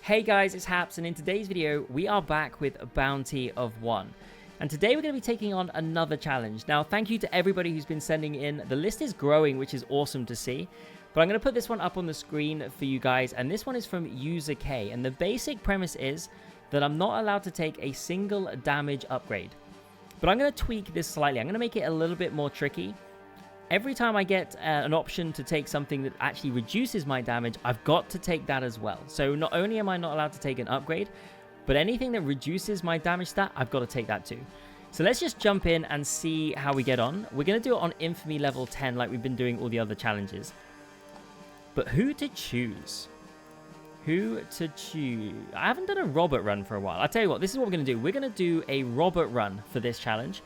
Hey guys, it's Haps, and in today's video, we are back with a bounty of 1. And today we're going to be taking on another challenge. Now, thank you to everybody who's been sending in. The list is growing, which is awesome to see. But I'm going to put this one up on the screen for you guys, and this one is from User K. And the basic premise is that I'm not allowed to take a single damage upgrade. But I'm going to tweak this slightly. I'm going to make it a little bit more tricky. Every time I get an option to take something that actually reduces my damage, I've got to take that as well. So not only am I not allowed to take an upgrade, but anything that reduces my damage stat, I've got to take that too. So let's just jump in and see how we get on. We're going to do it on Infamy level 10 like we've been doing all the other challenges. But who to choose? Who to choose? I haven't done a Robert run for a while. I'll tell you what, this is what we're going to do. We're going to do a Robert run for this challenge.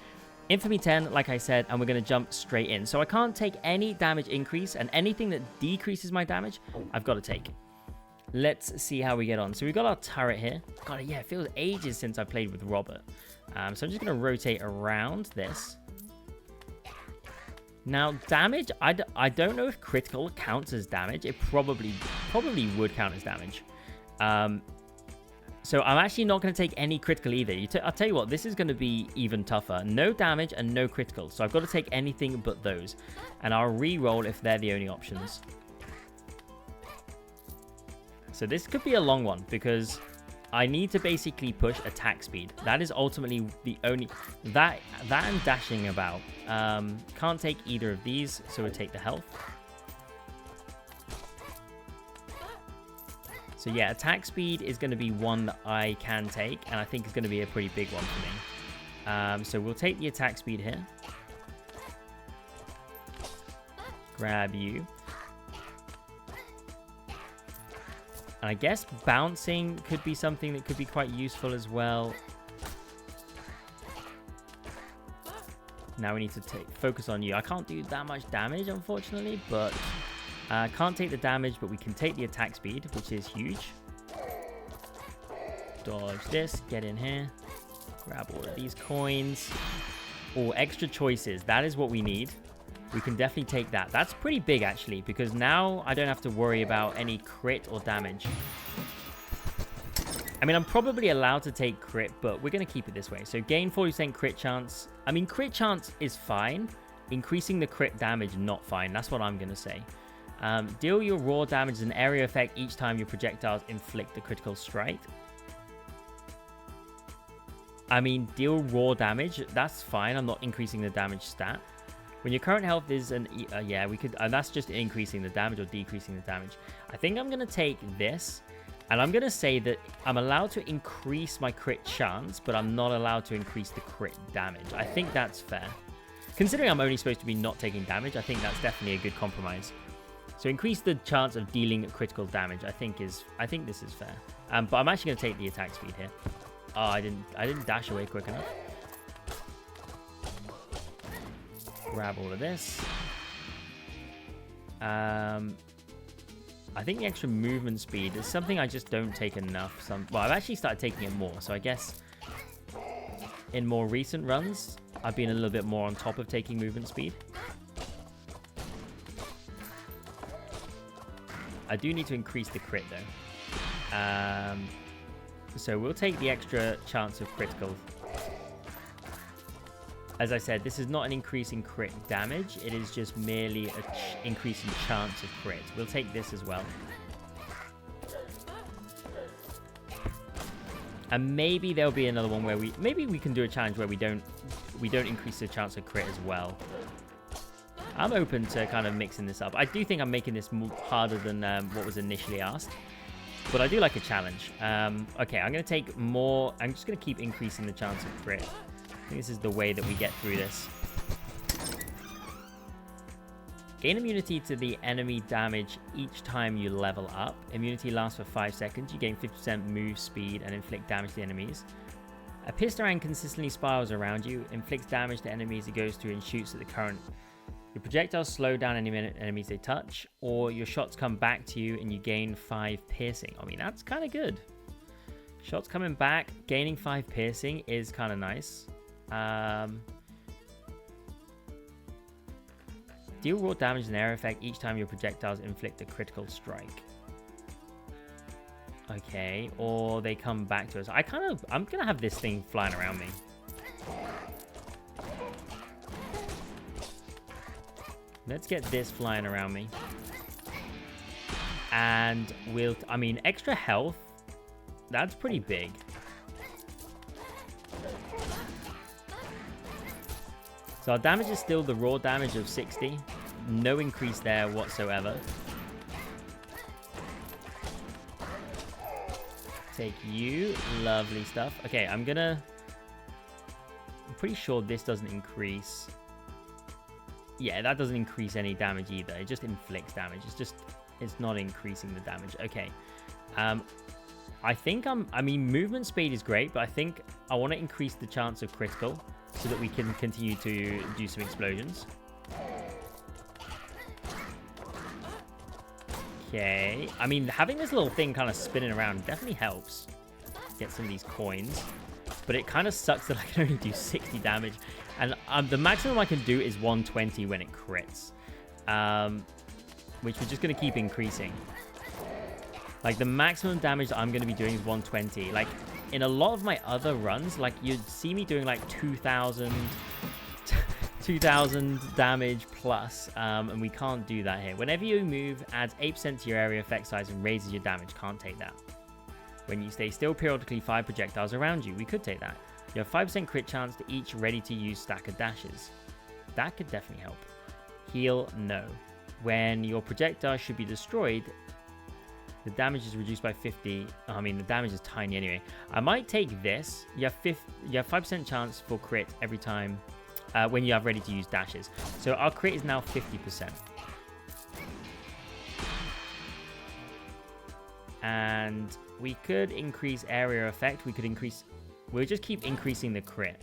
Infamy 10, like I said, and we're going to jump straight in. So I can't take any damage increase, and anything that decreases my damage, I've got to take. Let's see how we get on. So we've got our turret here. God, yeah, it feels ages since I played with Robert. So I'm just going to rotate around this. Now, damage, I don't know if critical counts as damage. It probably would count as damage. So I'm actually not going to take any critical either. I'll tell you what, this is going to be even tougher. No damage and no critical. So I've got to take anything but those. And I'll re-roll if they're the only options. So this could be a long one because I need to basically push attack speed. That is ultimately the only... That and dashing about. Can't take either of these, so we'll take the health. So yeah, attack speed is going to be one that I can take, and I think it's going to be a pretty big one for me. So we'll take the attack speed here. Grab you. And I guess bouncing could be something that could be quite useful as well. Now we need to focus on you. I can't do that much damage, unfortunately, but... can't take the damage, but we can take the attack speed, which is huge. Dodge this, get in here. Grab all of these coins. Oh, extra choices. That is what we need. We can definitely take that. That's pretty big, actually, because now I don't have to worry about any crit or damage. I mean, I'm probably allowed to take crit, but we're going to keep it this way. So gain 40% crit chance. I mean, crit chance is fine. Increasing the crit damage, not fine. That's what I'm going to say. Deal your raw damage as an area effect each time your projectiles inflict a critical strike. I mean, deal raw damage. That's fine. I'm not increasing the damage stat. When your current health is yeah, we could. That's just increasing the damage or decreasing the damage. I think I'm gonna take this, and I'm gonna say that I'm allowed to increase my crit chance, but I'm not allowed to increase the crit damage. I think that's fair. Considering I'm only supposed to be not taking damage, I think that's definitely a good compromise. So increase the chance of dealing critical damage. I think this is fair. But I'm actually going to take the attack speed here. Oh, I didn't dash away quick enough. Grab all of this. I think the extra movement speed is something I just don't take enough. Well, I've actually started taking it more. So I guess in more recent runs, I've been a little bit more on top of taking movement speed. I do need to increase the crit, though. So we'll take the extra chance of critical. As I said, this is not an increase in crit damage. It is just merely an increase in chance of crit. We'll take this as well. And maybe there'll be another one where maybe we can do a challenge where we don't increase the chance of crit as well. I'm open to kind of mixing this up. I do think I'm making this harder than what was initially asked. But I do like a challenge. Okay, I'm going to take more. I'm just going to keep increasing the chance of crit. I think this is the way that we get through this. Gain immunity to the enemy damage each time you level up. Immunity lasts for 5 seconds. You gain 50% move speed and inflict damage to enemies. A pistarang consistently spirals around you, inflicts damage to enemies it goes through, and shoots at the current. Your projectiles slow down any enemies they touch, or your shots come back to you and you gain 5 piercing. I mean, that's kind of good. Shots coming back, gaining 5 piercing is kind of nice. Deal raw damage and air effect each time your projectiles inflict a critical strike. Okay, or they come back to us. I'm gonna have this thing flying around me. Let's get this flying around me. And I mean, extra health, that's pretty big. So our damage is still the raw damage of 60. No increase there whatsoever. Take you. Lovely stuff. Okay, I'm pretty sure this doesn't increase. Yeah, that doesn't increase any damage either. It just inflicts damage. It's not increasing the damage. Okay. I think I mean, movement speed is great, but I think I want to increase the chance of critical so that we can continue to do some explosions. Okay. I mean, having this little thing kind of spinning around definitely helps get some of these coins. But it kind of sucks that I can only do 60 damage. And the maximum I can do is 120 when it crits. Which we're just going to keep increasing. Like, the maximum damage that I'm going to be doing is 120. Like, in a lot of my other runs, like, you'd see me doing, like, 2,000 damage plus. And we can't do that here. Whenever you move, adds 8% to your area effect size and raises your damage. Can't take that. When you stay still, periodically 5 projectiles around you. We could take that. You have 5% crit chance to each ready-to-use stack of dashes. That could definitely help. Heal, no. When your projectile should be destroyed, the damage is reduced by 50. I mean, the damage is tiny anyway. I might take this. You have 5% chance for crit every time when you have ready-to-use dashes. So our crit is now 50%. And we could increase area effect. We'll just keep increasing the crit.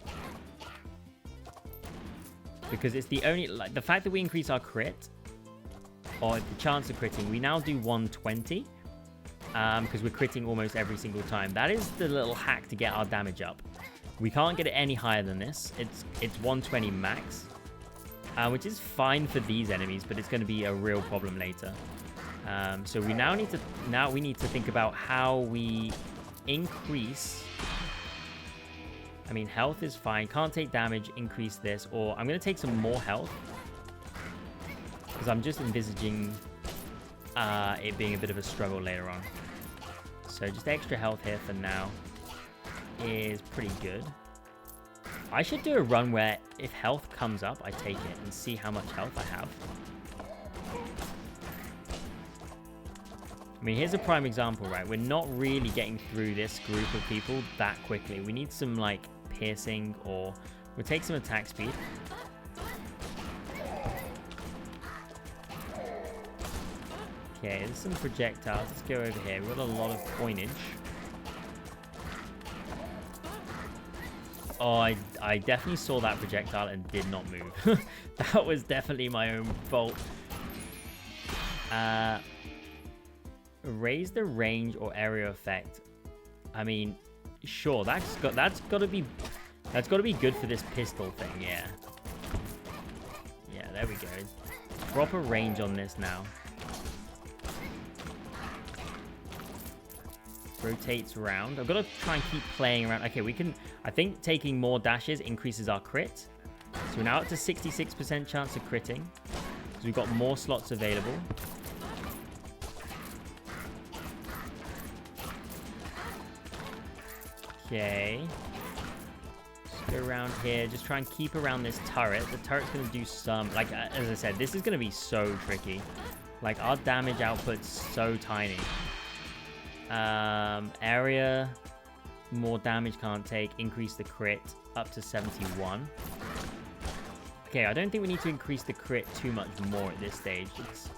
Because it's the only, like, the fact that we increase our crit, or the chance of critting, we now do 120. Because we're critting almost every single time. That is the little hack to get our damage up. We can't get it any higher than this. It's 120 max. Which is fine for these enemies, but it's going to be a real problem later. So we need to think about how we increase. I mean, health is fine. Can't take damage. Increase this, or I'm going to take some more health because I'm just envisaging it being a bit of a struggle later on. So just extra health here for now is pretty good. I should do a run where if health comes up, I take it and see how much health I have. I mean, here's a prime example, right? We're not really getting through this group of people that quickly. We need some, like, piercing, or we'll take some attack speed. Okay, there's some projectiles. Let's go over here. We've got a lot of coinage. Oh, I definitely saw that projectile and did not move. That was definitely my own fault. Raise the range or area effect. I mean, sure, that's got to be good for this pistol thing. Yeah, there we go. Proper range on this now. Rotates around. I've got to try and keep playing around. Okay, we can. I think taking more dashes increases our crit. So we're now up to 66% chance of critting. So we've got more slots available. Okay. Just go around here. Just try and keep around this turret. The turret's going to do some... Like, as I said, this is going to be so tricky. Like, our damage output's so tiny. Area... More damage can't take. Increase the crit up to 71. Okay, I don't think we need to increase the crit too much more at this stage. It's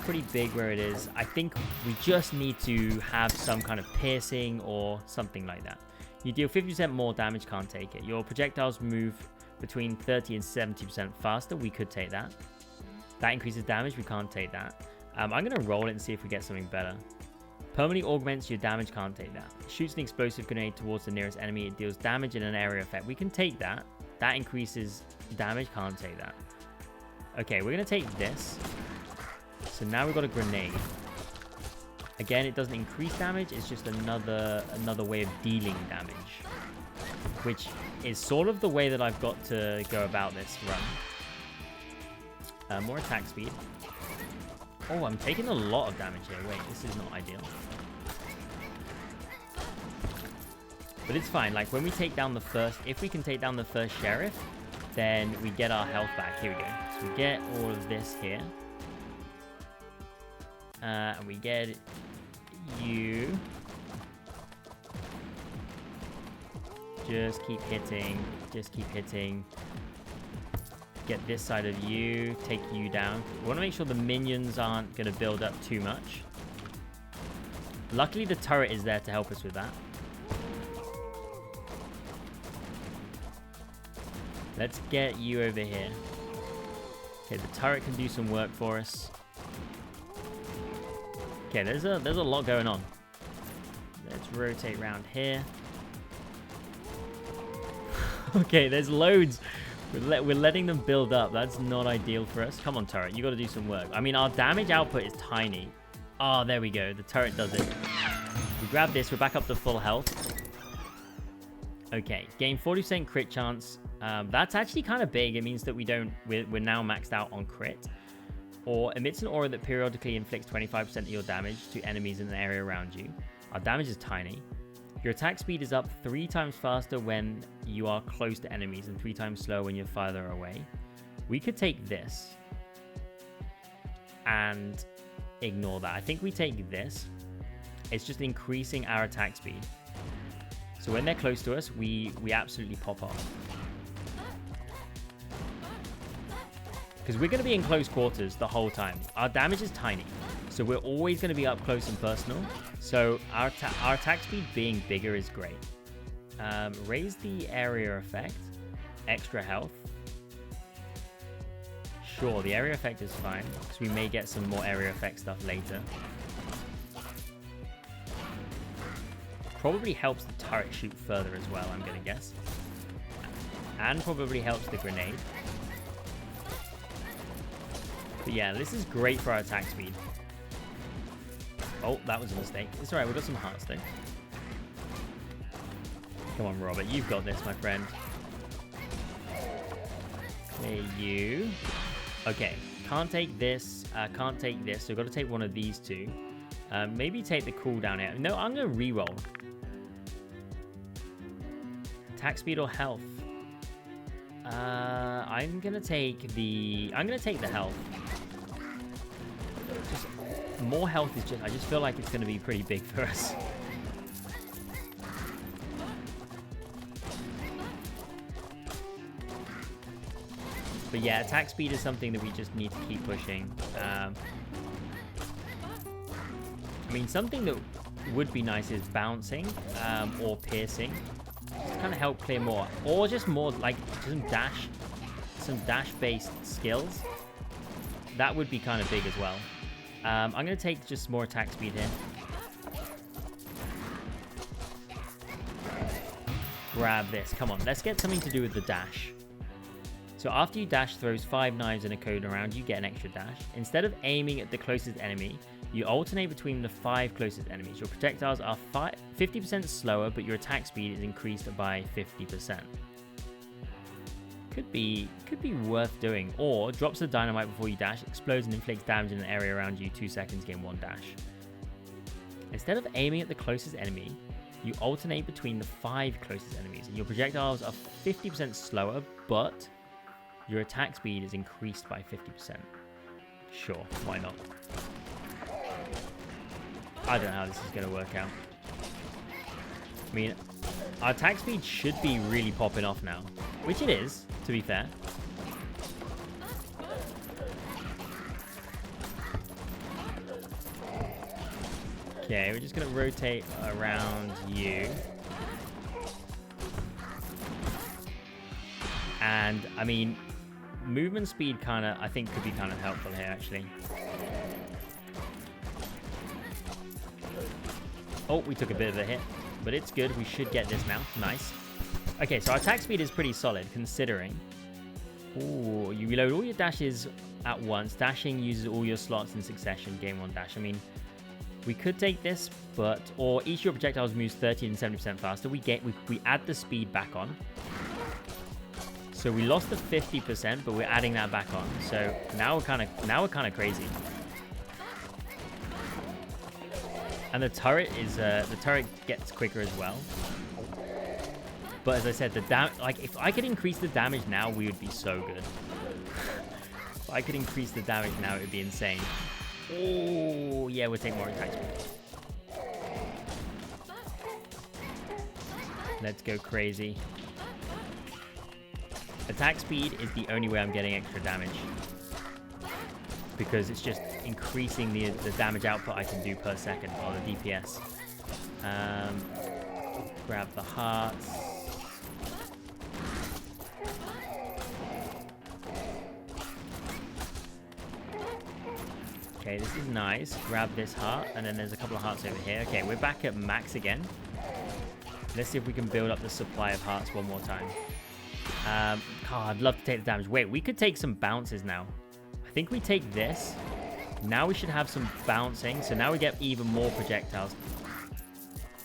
pretty big where it is. I think we just need to have some kind of piercing or something like that. You deal 50% more damage, can't take it. Your projectiles move between 30 and 70% faster. We could take that. That increases damage. We can't take that. I'm going to roll it and see if we get something better. Permanently augments your damage, can't take that. Shoots an explosive grenade towards the nearest enemy. It deals damage in an area effect. We can take that. That increases damage, can't take that. Okay, we're going to take this. So now we've got a grenade. Again, it doesn't increase damage. It's just another way of dealing damage, which is sort of the way that I've got to go about this run. More attack speed. Oh, I'm taking a lot of damage here. Wait, this is not ideal. But it's fine. Like, when we take down the first... If we can take down the first sheriff, then we get our health back. Here we go. So we get all of this here. And we get you. Just keep hitting. Just keep hitting. Get this side of you. Take you down. We want to make sure the minions aren't going to build up too much. Luckily, the turret is there to help us with that. Let's get you over here. Okay, the turret can do some work for us. Okay, there's a lot going on. Let's rotate around here. Okay, there's loads. We're letting them build up. That's not ideal for us. Come on, turret. You got to do some work. I mean, our damage output is tiny. Oh, there we go. The turret does it. We grab this. We're back up to full health. Okay, gain 40% crit chance. That's actually kind of big. It means that we're now maxed out on crit. Or emits an aura that periodically inflicts 25% of your damage to enemies in an area around you. Our damage is tiny. Your attack speed is up 3 times faster when you are close to enemies and 3 times slower when you're farther away. We could take this and ignore that. I think we take this. It's just increasing our attack speed. So when they're close to us, we absolutely pop off. Because we're going to be in close quarters the whole time. Our damage is tiny. So we're always going to be up close and personal. So our attack speed being bigger is great. Raise the area effect. Extra health. Sure, the area effect is fine. Because we may get some more area effect stuff later. Probably helps the turret shoot further as well, I'm going to guess. And probably helps the grenade. But yeah, this is great for our attack speed. Oh, that was a mistake. It's alright, we've got some hearts though. Come on, Robert, you've got this, my friend. Clear you. Okay, can't take this, can't take this, so we've got to take one of these two. Maybe take the cooldown here. No, I'm going to reroll. Attack speed or health? I'm going to take the health. Just more health is just... I just feel like it's going to be pretty big for us. But yeah, attack speed is something that we just need to keep pushing. I mean, something that would be nice is bouncing or piercing. Just kind of help clear more. Or just more, like, some dash-based skills. That would be kind of big as well. I'm going to take just more attack speed here. Grab this. Come on, let's get something to do with the dash. So after you dash throws 5 knives and a cone around, you get an extra dash. Instead of aiming at the closest enemy, you alternate between the 5 closest enemies. Your projectiles are 50% slower, but your attack speed is increased by 50%. Could be worth doing. Or drops the dynamite before you dash, explodes and inflicts damage in an area around you, 2 seconds, gain 1 dash. Instead of aiming at the closest enemy, you alternate between the 5 closest enemies. And your projectiles are 50% slower, but your attack speed is increased by 50%. Sure, why not? I don't know how this is going to work out. I mean, our attack speed should be really popping off now. Which it is, to be fair. Okay, we're just going to rotate around you. And, I mean, movement speed kind of, I think, could be kind of helpful here, actually. Oh, we took a bit of a hit, but it's good. We should get this now. Nice. Okay, so our attack speed is pretty solid, considering. Ooh, you reload all your dashes at once. Dashing uses all your slots in succession. Gain 1 dash. I mean, We could take this, but... Or each of your projectiles moves 30 and 70% faster. We add the speed back on. So we lost the 50%, but we're adding that back on. So now we're kind of crazy. And the turret gets quicker as well. But as I said, if I could increase the damage now, we would be so good. If I could increase the damage now, it would be insane. Oh, yeah, we'll take more attack speed. Let's go crazy. Attack speed is the only way I'm getting extra damage. Because it's just increasing the damage output I can do per second, or the DPS. Grab the hearts. Okay, this is nice. Grab this heart, and then there's a couple of hearts over here. Okay, we're back at max again. Let's see if we can build up the supply of hearts one more time. God, I'd love to take the damage. Wait, we could take some bounces now. I think we take this. Now we should have some bouncing, so now we get even more projectiles.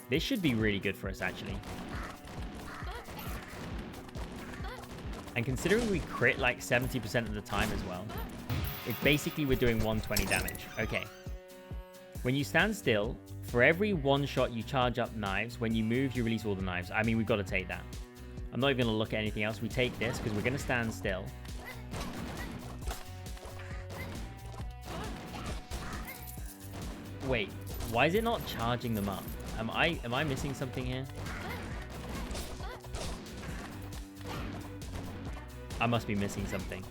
This should be really good for us, actually. And considering we crit like 70% of the time as well, it's basically we're doing 120 damage. Okay. When you stand still, for every one shot you charge up knives. When you move, you release all the knives. I mean, we've got to take that. I'm not even going to look at anything else. We take this because we're going to stand still. Wait, why is it not charging them up? Am I missing something here? I must be missing something.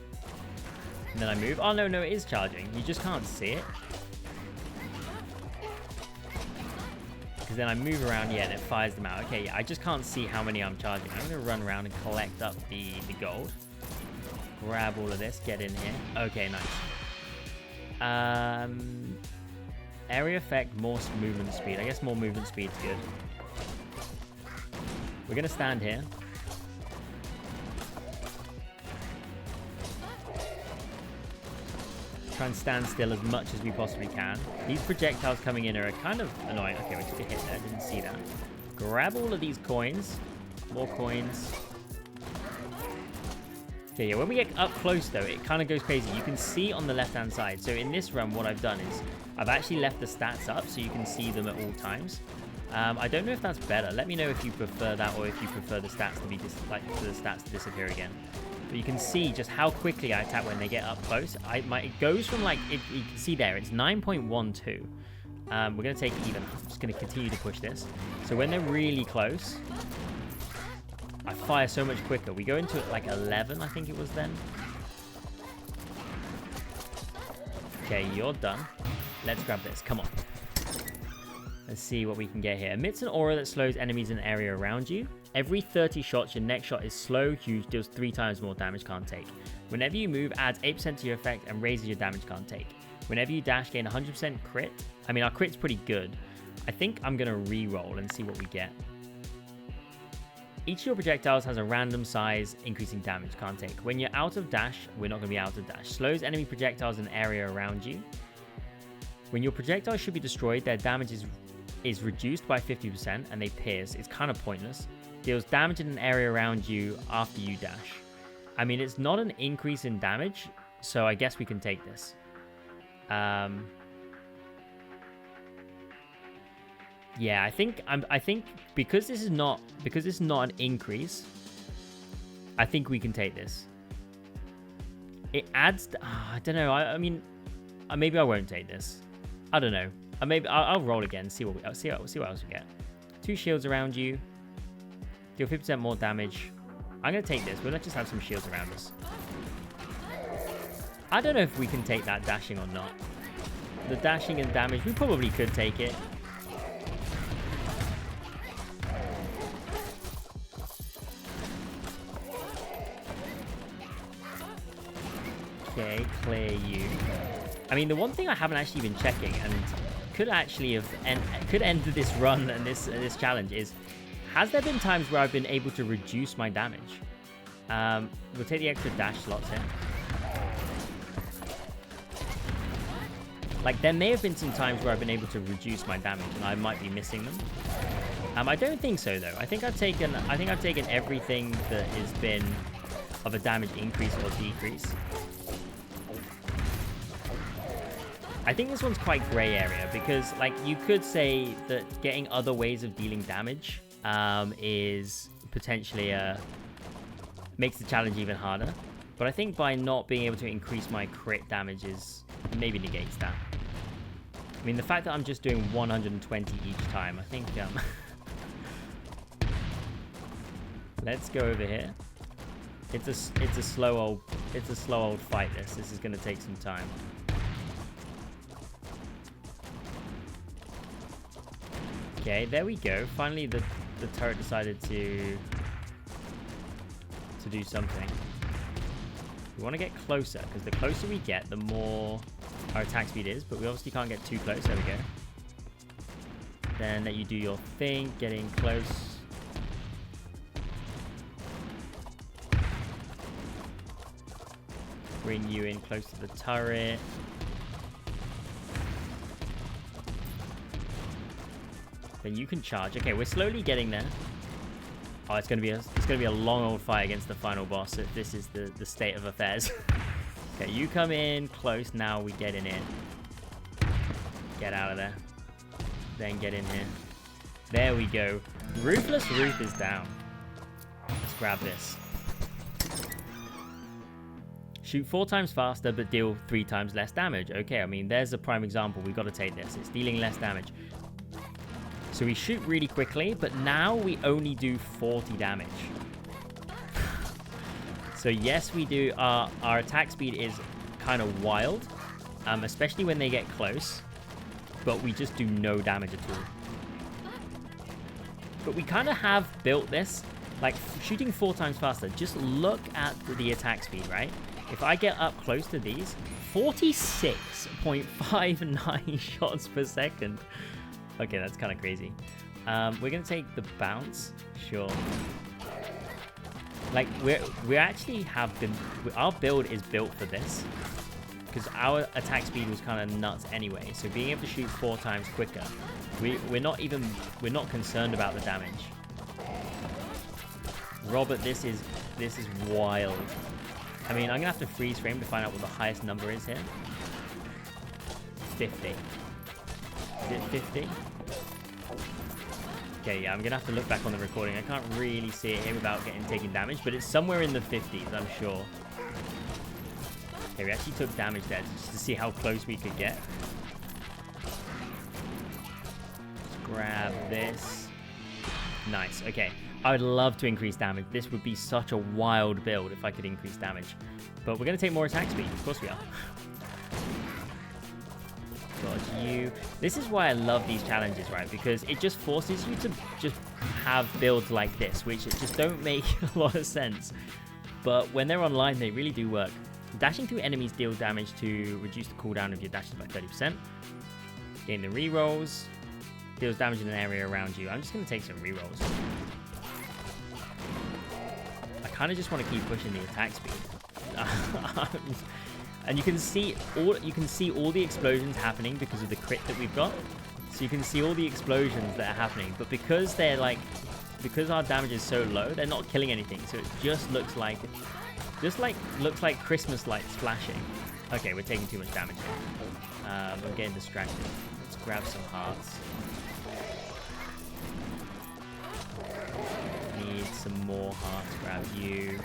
And then I move. Oh, no, it is charging. You just can't see it. Because then I move around, yeah, and it fires them out. Okay, yeah, I just can't see how many I'm charging. I'm going to run around and collect up the gold. Grab all of this, get in here. Okay, nice. Area effect, more movement speed. I guess more movement speed is good. We're going to stand here. Try and stand still as much as we possibly can. These projectiles coming in are kind of annoying. Okay, we took a hit there. Didn't see that. Grab all of these coins. More coins. Okay, yeah, when we get up close, though, it kind of goes crazy. You can see on the left-hand side. So in this run, what I've done is I've actually left the stats up so you can see them at all times. I don't know if that's better. Let me know if you prefer that or if you prefer the stats to be the stats to disappear again. But you can see just how quickly I attack when they get up close. It goes from like, you can see there, it's 9.12. We're going to take even. I'm just going to continue to push this. So when they're really close, I fire so much quicker. We go into it like 11, I think it was then. Okay, you're done. Let's grab this. Come on. Let's see what we can get here. Emits an aura that slows enemies in an area around you. Every 30 shots, your next shot is slow, huge, deals 3 times more damage, can't take. Whenever you move, adds 8% to your effect and raises your damage, can't take. Whenever you dash, gain 100% crit. I mean, our crit's pretty good. I think I'm going to re-roll and see what we get. Each of your projectiles has a random size, increasing damage, can't take. When you're out of dash, we're not going to be out of dash. Slows enemy projectiles in an area around you. When your projectiles should be destroyed, their damage is reduced by 50% and they pierce. It's kind of pointless. Deals damage in an area around you after you dash. I mean, it's not an increase in damage, so I guess we can take this. Yeah, I think because this is not an increase, I think we can take this. It adds. I don't know. I mean, maybe I won't take this. I don't know. I'll roll again. See what else we get. 2 shields around you. Deal 50% more damage. I'm gonna take this. We'll just have some shields around us. I don't know if we can take that dashing or not. The dashing and damage, we probably could take it. Okay, clear you. I mean, the one thing I haven't actually been checking and could actually have could end this run and this challenge is, has there been times where I've been able to reduce my damage? We'll take the extra dash slots in. Like, there may have been some times where I've been able to reduce my damage, and I might be missing them. I don't think so, though. I think I've taken everything that has been of a damage increase or decrease. I think this one's quite gray area because, like, you could say that getting other ways of dealing damage is potentially makes the challenge even harder. But I think by not being able to increase my crit damages maybe negates that. I mean, the fact that I'm just doing 120 each time, I think. Let's go over here. It's a slow old fight. This is going to take some time. Okay, there we go. Finally, the turret decided to do something. We want to get closer, because the closer we get, the more our attack speed is, but we obviously can't get too close. There we go. Then let you do your thing, getting close. Bring you in close to the turret. Then you can charge. Okay, we're slowly getting there. Oh, it's gonna be a long old fight against the final boss if this is the state of affairs. Okay, you come in close. Now we get in here. Get out of there. Then get in here. There we go. Ruthless Ruth is down. Let's grab this. Shoot 4 times faster, but deal 3 times less damage. Okay, I mean, there's a prime example. We've got to take this. It's dealing less damage. So we shoot really quickly, but now we only do 40 damage. So yes, we do. Our attack speed is kind of wild, especially when they get close, but we just do no damage at all. But we kind of have built this, like shooting 4 times faster. Just look at the attack speed, right? If I get up close to these, 46.59 shots per second. Okay, that's kind of crazy. We're gonna take the bounce, sure. Like we actually have been. Our build is built for this because our attack speed was kind of nuts anyway. So being able to shoot 4 times quicker, we're not concerned about the damage. Robert, this is wild. I mean, I'm gonna have to freeze frame to find out what the highest number is here. 50. Is it 50? Okay, yeah, I'm gonna have to look back on the recording. I can't really see it here without taking damage, but it's somewhere in the 50s, I'm sure. Okay, we actually took damage there just to see how close we could get. Let's grab this. Nice, okay. I would love to increase damage. This would be such a wild build if I could increase damage. But we're gonna take more attack speed. Of course we are. God, you. This is why I love these challenges, right? Because it just forces you to just have builds like this, which just don't make a lot of sense. But when they're online, they really do work. Dashing through enemies deal damage to reduce the cooldown of your dashes by 30%. Gain the rerolls. Deals damage in an area around you. I'm just going to take some rerolls. I kind of just want to keep pushing the attack speed. And you can see all the explosions happening because of the crit that we've got. So you can see all the explosions that are happening. But because our damage is so low, they're not killing anything. So it just looks like Christmas lights flashing. Okay, we're taking too much damage here. I'm getting distracted. Let's grab some hearts. Need some more hearts. Grab you.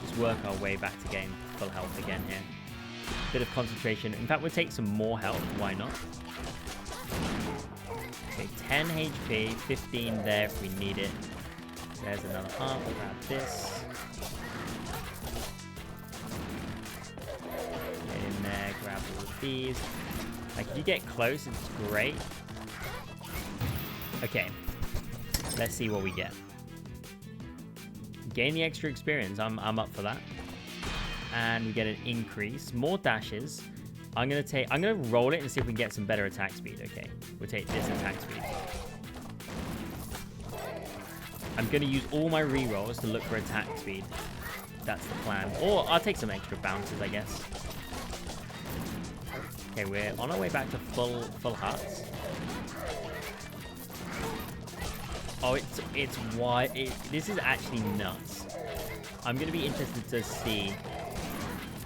Just work our way back to getting full health again here. Bit of concentration. In fact, we'll take some more health. Why not? Okay, 10 HP, 15 there if we need it. There's another heart. We'll grab this. Get in there. Grab all of these. Like, if you get close, it's great. Okay. Let's see what we get. Gain the extra experience. I'm up for that. And we get an increase. More dashes. I'm gonna roll it and see if we can get some better attack speed. Okay. We'll take this attack speed. I'm gonna use all my rerolls to look for attack speed. That's the plan. Or I'll take some extra bounces, I guess. Okay, we're on our way back to full hearts. Oh, it's why this is actually nuts. I'm gonna be interested to see.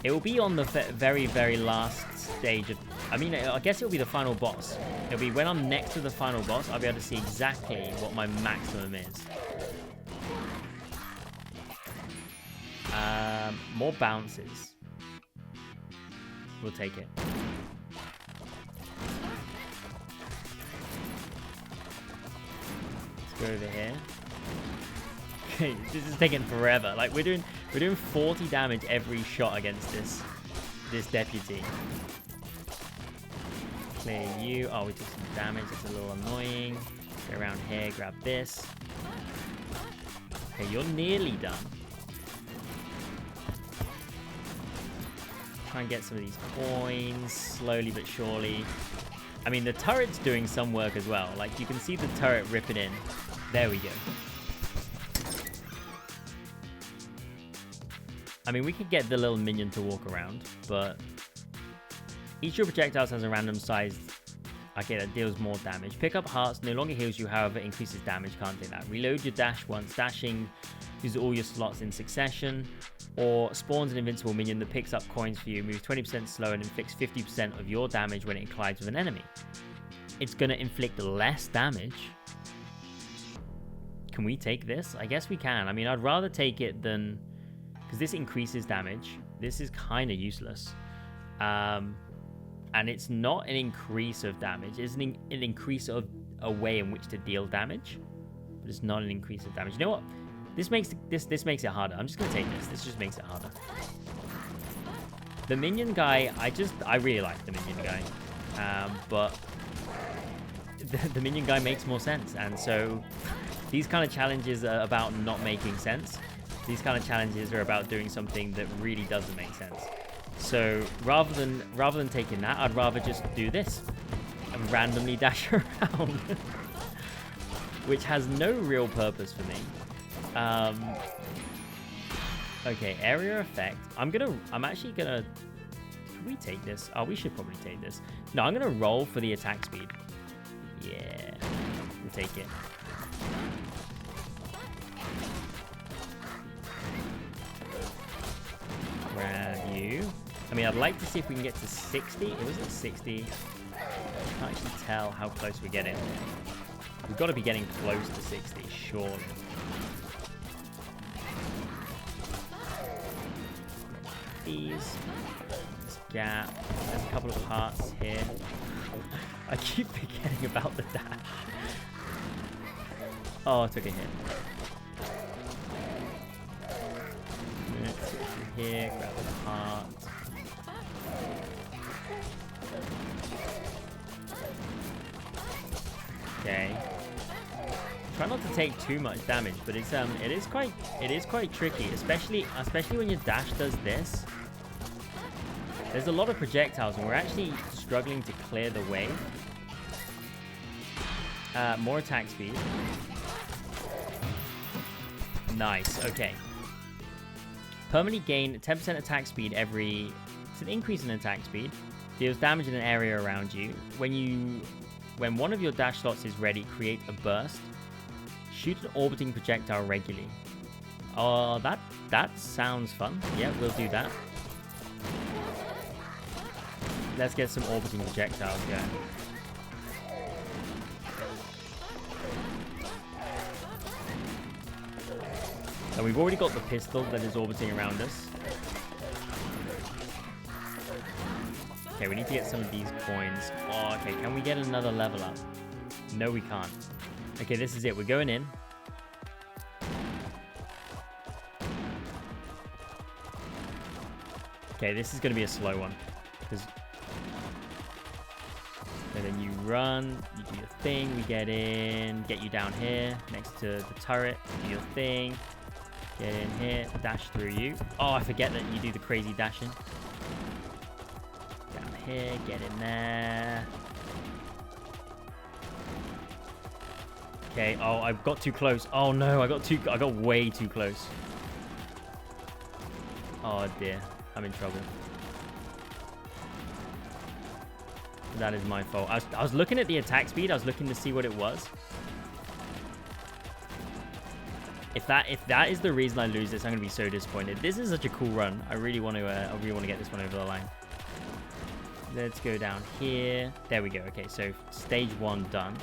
It will be on the very, very last stage of. I mean, I guess it'll be the final boss. It'll be when I'm next to the final boss. I'll be able to see exactly what my maximum is. More bounces. We'll take it. Let's go over here. Okay, this is taking forever. Like we're doing 40 damage every shot against this deputy. Clear you. Oh, we took some damage. It's a little annoying. Go around here, grab this. Okay, you're nearly done. Try and get some of these coins, slowly but surely. I mean, the turret's doing some work as well. Like, you can see the turret ripping in. There we go. I mean, we could get the little minion to walk around, but each of your projectiles has a random size. Okay, that deals more damage. Pick up hearts, no longer heals you, however, increases damage. Can't take that. Reload your dash once. Dashing uses all your slots in succession. Or spawns an invincible minion that picks up coins for you, moves 20% slower, and inflicts 50% of your damage when it collides with an enemy. It's going to inflict less damage. Can we take this? I guess we can. I mean, I'd rather take it than... Because this increases damage. This is kind of useless. And it's not an increase of damage. It's an increase of a way in which to deal damage. But it's not an increase of damage. You know what? This makes it harder. I'm just gonna take this. This just makes it harder. The minion guy, I really like the minion guy, but the minion guy makes more sense. And so these kind of challenges are about not making sense. These kind of challenges are about doing something that really doesn't make sense. So rather than taking that, I'd rather just do this and randomly dash around, which has no real purpose for me. Okay, area effect. I'm actually gonna... Can we take this? Oh, we should probably take this. No, I'm gonna roll for the attack speed. Yeah, we'll take it. Grab you. I mean, I'd like to see if we can get to 60. It was at 60. I can't actually tell how close we're getting. We've got to be getting close to 60, surely. These. This gap. There's a couple of hearts here. I keep forgetting about the dash. Oh, I took a hit. Let's go through here, grab the heart. Okay. Try not to take too much damage, but it is quite tricky, especially when your dash does this. There's a lot of projectiles, and we're actually struggling to clear the way. More attack speed. Nice. Okay. Permanently gain 10% attack speed every... It's an increase in attack speed. Deals damage in an area around you. When one of your dash slots is ready, create a burst. Shoot an orbiting projectile regularly. Oh, that sounds fun. Yeah, we'll do that. Let's get some orbiting projectiles going. And we've already got the pistol that is orbiting around us. Okay, we need to get some of these coins. Oh, okay, can we get another level up? No, we can't. Okay, this is it. We're going in. Okay, this is going to be a slow one. And then you run, you do your thing, we get in, get you down here, next to the turret, do your thing, get in here, dash through you. Oh, I forget that you do the crazy dashing. Down here, get in there. Okay, oh, I got too close. Oh no, I got way too close. Oh dear, I'm in trouble. That is my fault. I was looking at the attack speed. I was looking to see what it was. If that is the reason I lose this, I'm gonna be so disappointed. This is such a cool run. I really want to get this one over the line. Let's go down here. There we go. Okay, so stage 1 done.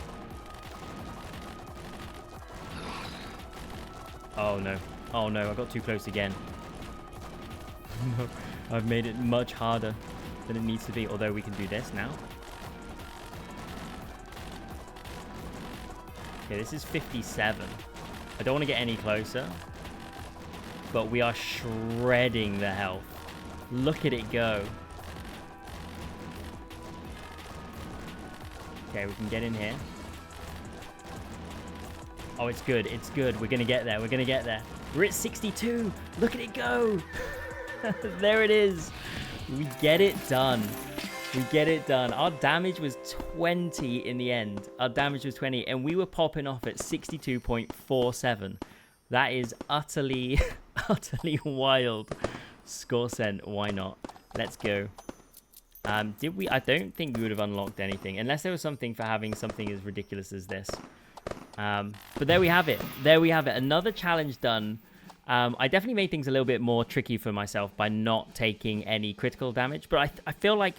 Oh no. Oh no, I got too close again. No, I've made it much harder than it needs to be, although we can do this now. Okay, this is 57. I don't want to get any closer, but we are shredding the health. Look at it go. Okay, we can get in here. Oh, it's good. It's good. We're going to get there. We're going to get there. We're at 62. Look at it go. There it is. We get it done. We get it done. Our damage was 20 in the end. Our damage was 20, and we were popping off at 62.47. That is utterly, utterly wild. Score sent. Why not? Let's go. Did we? I don't think we would have unlocked anything, unless there was something for having something as ridiculous as this. But there we have it. There we have it. Another challenge done. I definitely made things a little bit more tricky for myself by not taking any critical damage, but I feel like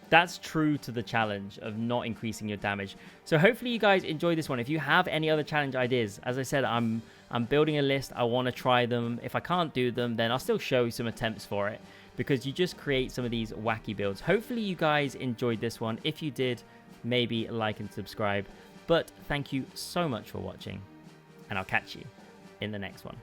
that's true to the challenge of not increasing your damage. So hopefully you guys enjoy this one. If you have any other challenge ideas, as I said, I'm building a list. I want to try them. If I can't do them, then I'll still show you some attempts for it, because you just create some of these wacky builds. Hopefully you guys enjoyed this one. If you did, maybe like and subscribe. But thank you so much for watching, and I'll catch you in the next one.